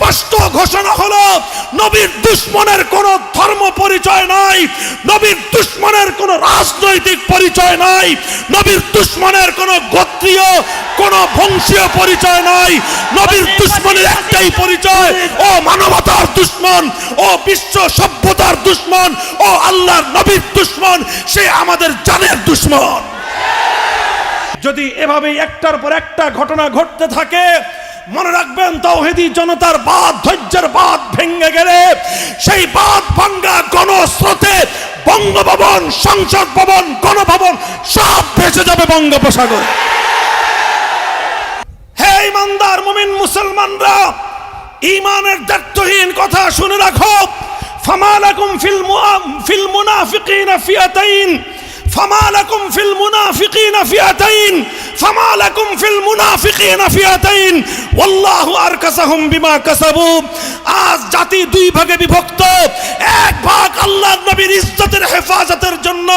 স্পষ্ট ঘোষণা হলো নবীর দুশমনের কোনো ধর্ম পরিচয় নাই, নবীর দুশমনের কোনো রাজনৈতিক পরিচয় নাই, নবীর দুশমনের কোনো গোত্রীয় কোনো বংশীয় পরিচয় নাই। নবীর দুশমনের একটাই পরিচয়, ও মানবতার দুশমন, ও বিশ্ব সভ্যতার দুশমন, ও আল্লাহর নবীর দুশমন, সে আমাদের জানের দুশমন। যদি এভাবে একটার পর একটা ঘটনা ঘটতে থাকে, মনে রাখবেন তাওহীদি জনতার বাঁধ, ধৈর্যের বাঁধ ভেঙে গেলে সেই বাঁধ ভাঙ্গা গণস্রোতে বঙ্গভবন, সংসদ ভবন, গণভবন সব ভেসে যাবে বঙ্গোপসাগরে। হে ইমানদার মুমিন মুসলমানরা, ঈমানের দায়িত্বহীন কথা শুনে রাখো। ফামা লাকুম ফিল মুনাফিকিনা ফিয়াতাইন, ফামা লাকুম ফিল মুনাফিকিনা ফিয়াতাইন, ফামা লাকুম ফিল মুনাফিকিনা ফিয়াতাইন ওয়াল্লাহু আরকাসাহুম বিমা কাসাবু। আজ জাতি দুই ভাগে বিভক্ত। এক ভাগ আল্লাহর নবীর ইজ্জতের হেফাজতের জন্য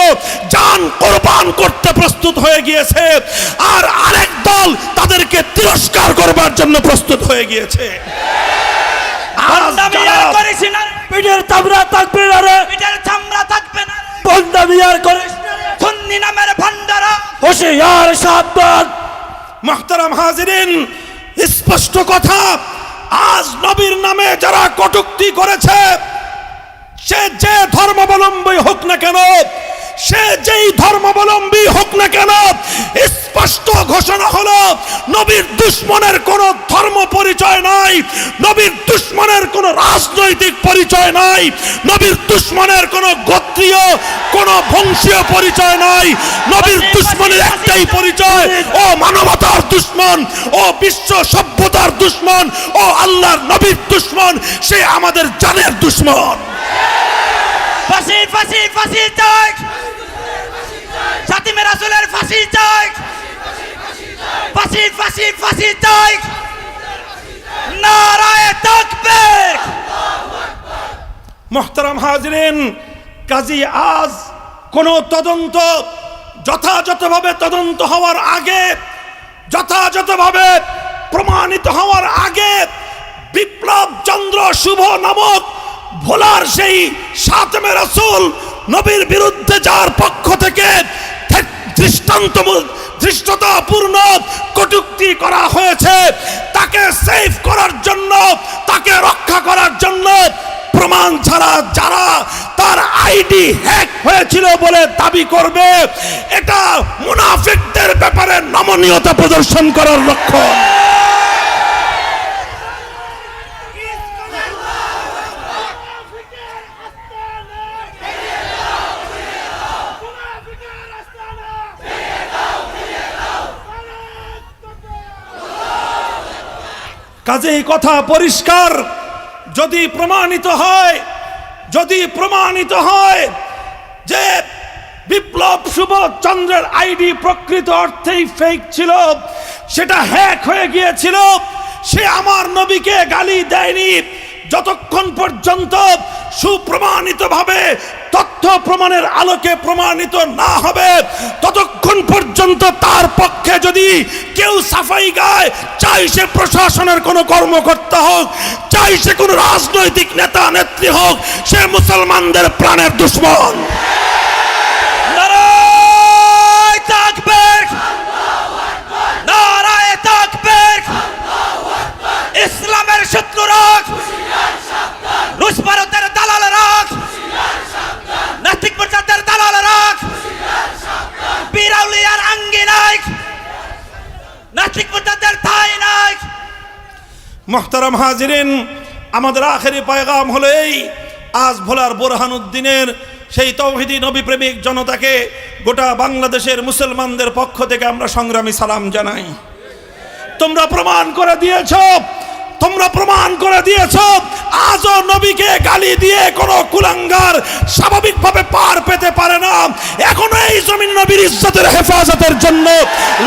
জান কুরবান করতে প্রস্তুত হয়ে গিয়েছে, আর আরেক দল তাদেরকে তিরস্কার করবার জন্য প্রস্তুত হয়ে গিয়েছে। পিঠের চামড়া থাকবে না রে, পিঠের চামড়া থাকবে না, বন্দামি আর করিস না রে, সুন্নি নামের ভান্ডারা, হুঁশিয়ার সাবধান। মুহতারাম হাজিরিন, স্পষ্ট কথা, আজ নবীর নামে যারা কটূক্তি করেছে, সে যে ধর্মাবলম্বী হোক না কেন, সে যেই ধর্মাবলম্বী হোক না কেন, স্পষ্ট ঘোষণা হলো নবীর দুশমনের কোনো ধর্ম পরিচয় নাই, নবীর দুশমনের কোনো রাজনৈতিক পরিচয় নাই, নবীর দুশমনের কোনো গোত্রীয় কোনো বংশীয় পরিচয় নাই। নবীর দুশমনের একটাই পরিচয়, ও মানবতার দুশমন, ও বিশ্ব সভ্যতার দুশমন, ও আল্লাহর নবীর দুশমন, সে আমাদের জানের দুশমন। ফাঁসি ফাঁসি ফাঁসি চাই, সাতিমে রাসূলের ফাঁসি চাই, ফাঁসি ফাঁসি ফাঁসি চাই, নারায়ে তাকবীর। মুহতারাম হাজিরিন, কাজী আজ কোন তদন্ত যথাযথভাবে তদন্ত হওয়ার আগে, যথাযথভাবে প্রমাণিত হওয়ার আগে, বিপ্লব চন্দ্র শুভ নামক ভোলার সেই সাতমে রাসূল নবীর বিরুদ্ধে যার পক্ষ থেকে দৃষ্টতাপূর্ণ কটূক্তি করা হয়েছে, তাকে সেভ করার জন্য, তাকে রক্ষা করার জন্য প্রমাণ ছাড়া যারা তার আইডি হ্যাক হয়েছিল বলে দাবি করবে, এটা মুনাফিকদের ব্যাপারে নমনীয়তা প্রদর্শন করার লক্ষণ। কাজেই কথা পরিষ্কার, যদি প্রমাণিত হয় যে বিপ্লব শুভ চন্দ্রের আইডি প্রকৃত অর্থেই ফেক ছিল, সেটা হ্যাক হয়ে গিয়েছিল, সে আমার নবীকে গালি দেয়নি, যতক্ষণ পর্যন্ত সুপ্রমাণিতভাবে তথ্য প্রমাণের আলোকে প্রমাণিত না হবে, ততক্ষণ পর্যন্ত তার পক্ষে যদি কেউ সাফাই গায়, চাই সে প্রশাসনের কোনো কর্মকর্তা হোক, চাই সে কোনো রাজনৈতিক নেতা নেত্রী হোক, সে মুসলমানদের প্রাণের দুশমন। নারায়ে তাকবীর, নারায়ে তাকবীর। ইসলামের শত্রুরা, রুশ ভারতের দালালেরা, নাস্তিক মুরতাদের দালালেরা, বিরাউলিয়ার আঙ্গিনায় নাস্তিক মুরতাদের ঠাঁই নাই। মুহতারাম হাজিরিন, আমাদের আখেরি পয়গাম হলো এই, আজ ভোলার বোরহানুদ্দিনের সেই তাওহীদি নবী প্রেমিক জনতাকে গোটা বাংলাদেশের মুসলমানদের পক্ষ থেকে আমরা সংগ্রামী সালাম জানাই। তোমরা প্রমাণ করে দিয়েছ, আজও নবীকে গালি দিয়ে কোনো কুলাঙ্গার স্বাভাবিকভাবে পার পেতে পারে না। এখনো এই জমিন নবীর ইজ্জতের হেফাজতের জন্য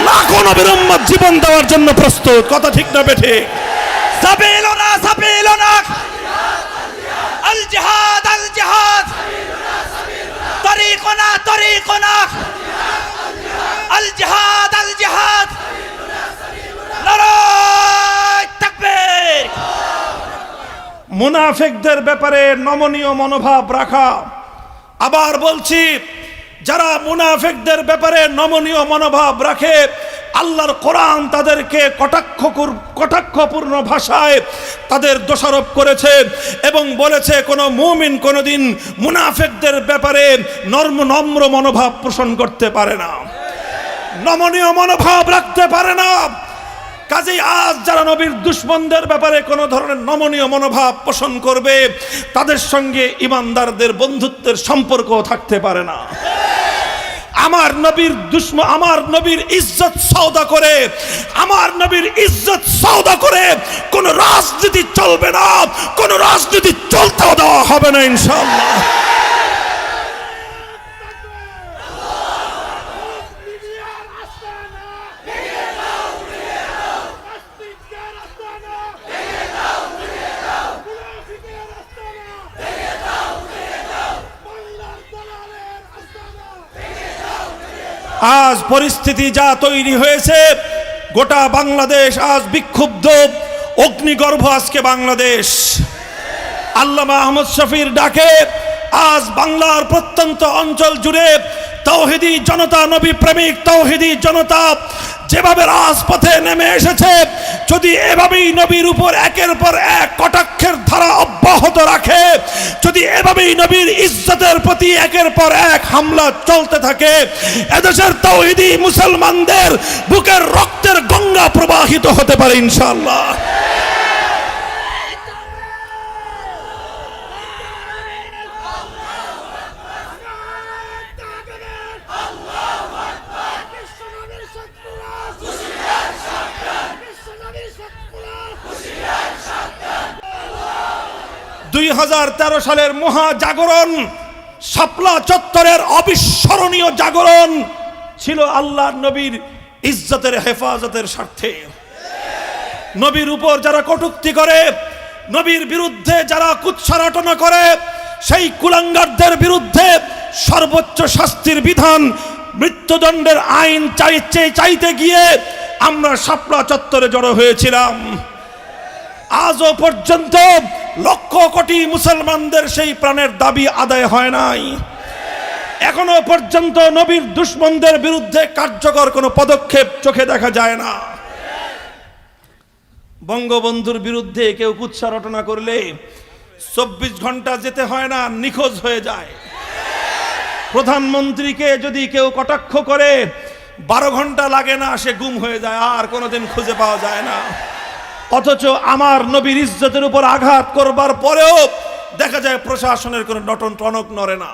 লাখো নবীর উম্মত জীবন দেওয়ার জন্য প্রস্তুত। কথা ঠিক না বেঠিক? সাবিলুনা সাবিলুনা, আল জিহাদ আল জিহাদ, তরিকুনা তরিকুনা, আল জিহাদ আল জিহাদ। নারায়ে তাকবীর, মুনাফিকদের ব্যাপারে নমনীয় মনোভাব রাখা। আবার বলছি, যারা মুনাফিকদের ব্যাপারে নমনীয় মনোভাব রাখে, আল্লাহর কোরআন তাদেরকে কটাক্ষপূর্ণ ভাষায় তাদের দোষারোপ করেছে এবং বলেছে কোন মুমিন কোনদিন মুনাফিকদের ব্যাপারে নম্র মনোভাব পোষণ করতে পারে না, নমনীয় মনোভাব রাখতে পারে না। কাজেই আজ যারা নবীর দুশমনদের ব্যাপারে কোনো ধরনের নমনীয় মনোভাব পোষণ করবে, তাদের সঙ্গে ইমানদারদের বন্ধুত্বের সম্পর্ক থাকতে পারে না। আমার নবীর দুশমন, আমার নবীর ইজ্জত সওদা করে, আমার নবীর ইজ্জত সওদা করে কোন রাজনীতি চলবে না, কোন রাজনীতি চলতে দেওয়া হবে না ইনশাআল্লাহ। আজ পরিস্থিতি যা তৈরি হয়েছে, গোটা বাংলাদেশ আজ বিক্ষুব্ধ, অগ্নিগর্ভ আজকে বাংলাদেশ। আল্লামা আহমদ শফির ডাকে আজ বাংলার প্রত্যন্ত অঞ্চল জুড়ে তাওহীদি জনতা, নবী প্রেমিক তাওহীদি জনতা যেভাবে রাজপথে নেমে এসেছে, যদি এভাবেই নবীর উপর একের পর এক কটাক্ষের ধারা অব্যাহত রাখে, যদি এভাবেই নবীর ইজ্জতের প্রতি একের পর এক হামলা চলতে থাকে, এদেশের তাওহীদি মুসলমানদের বুকের রক্তের গঙ্গা প্রবাহিত হতে পারে ইনশাআল্লাহ। দুই 2013 সালের মহা জাগরণ, শাপলা চত্বরের অবিস্মরণীয় জাগরণ ছিল আল্লাহর নবীর ইজ্জতের হেফাজতের স্বার্থে। নবীর উপর যারা কটূক্তি করে, নবীর বিরুদ্ধে যারা কুৎসা রটনা করে, সেই কুলাঙ্গারদের বিরুদ্ধে সর্বোচ্চ শাস্তির বিধান, মৃত্যুদণ্ডের আইন চাইতে গিয়ে আমরা শাপলা চত্বরে জড়ো হয়েছিলাম। আজও পর্যন্ত লক্ষ কোটি মুসলমানদের সেই প্রাণের দাবি আদায় হয় নাই। এখনো পর্যন্ত নবীর দুশমনদের বিরুদ্ধে কার্যকর কোনো পদক্ষেপ চোখে দেখা যায় না। বঙ্গবন্ধুর বিরুদ্ধে কেউ কুৎসা রটনা করলে 24 ঘন্টা যেতে হয় না, নিখোঁজ হয়ে যায়। প্রধানমন্ত্রীকে যদি কেউ কটাক্ষ করে 12 ঘন্টা লাগে না, সে গুম হয়ে যায়, আর কোনোদিন খুঁজে পাওয়া যায় না। অথচ আমার নবীর ইজ্জতের উপর আঘাত করবার পরেও দেখা যায় প্রশাসনের কোনো টনক নড়ে না।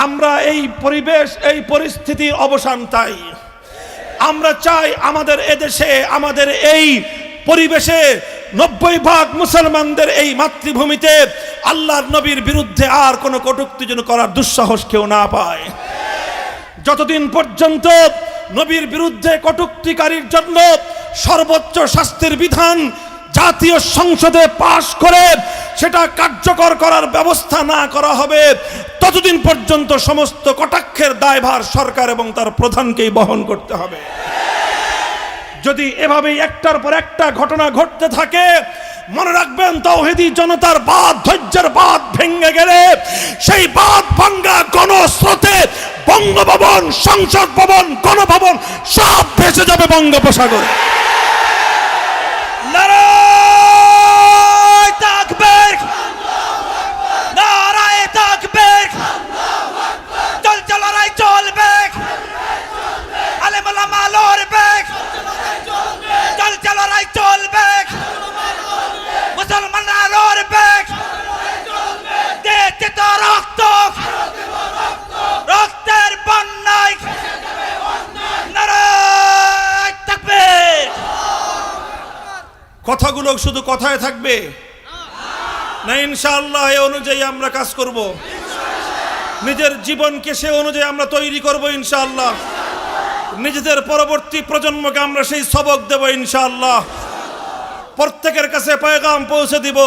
আমরা এই পরিবেশ, এই পরিস্থিতির অবসান চাই। আমরা চাই আমাদের এদেশে, আমাদের এই পরিবেশে 90% মুসলমানদের এই মাতৃভূমিতে আল্লাহর নবীর বিরুদ্ধে আর কোনো কটূক্তি যেন করার দুঃসাহস কেউ না পায়। যতদিন পর্যন্ত নবীর বিরুদ্ধে কটূক্তিকারীর জন্য সর্বোচ্চ শাস্তির বিধান জাতীয় সংসদে পাশ করে সেটা কার্যকর করার ব্যবস্থা না করা হবে, ততদিন পর্যন্ত সমস্ত কটাক্ষের দায়ভার সরকার এবং তার প্রধানকেই বহন করতে হবে। যদি এভাবেই একটার পর একটা ঘটনা ঘটতে থাকে, মনে রাখবেন তাওহীদি জনতার বাঁধ, ধৈর্যের বাঁধ ভেঙে গেলে সেই বাঁধ ভাঙ্গা গণস্রোতে বঙ্গভবন, সংসদ ভবন, গণভবন সব ভেসে যাবে বঙ্গোপসাগরে। নারায়ে তাকবীর, নারায়ে তাকবীর, চল লড়াই চলবে, আলেম ওলামা লড়বে, চল লড়াই চলবে, মুসলমানরা লড়বে, দিতে তো রক্ত, রক্তের বন্যায়, নারায়ে তাকবীর। কথাগুলো শুধু কথায় থাকবে না, ইনশাআল্লাহ এই অনুযায়ী আমরা কাজ করব। নিজের জীবনকে সে অনুযায়ী আমরা তৈরি করব ইনশাআল্লাহ। নিজেদের পরবর্তী প্রজন্মকে আমরা সেই সবক দেব ইনশাআল্লাহ। প্রত্যেকের কাছে পয়গাম পৌঁছে দিব,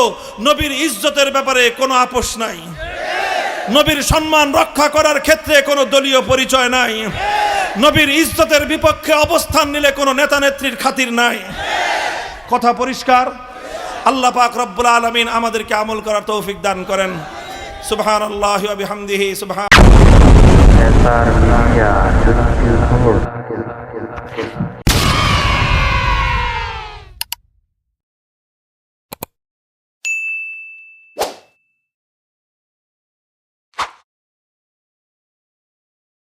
নবীর ইজ্জতের ব্যাপারে কোনো আপোষ নাই, নবীর সম্মান রক্ষা করার ক্ষেত্রে কোনো দলীয় পরিচয় নাই, নবীর ইজ্জতের বিপক্ষে অবস্থান নিলে কোনো নেতা নেত্রীর খাতির নাই। কথা পরিষ্কার। আল্লাহ পাক রব্বুল আলামিন আমাদেরকে আমল করার তৌফিক দান করেন। সুবহানাল্লাহি ওয়া বিহামদিহি সুবহান SR Media,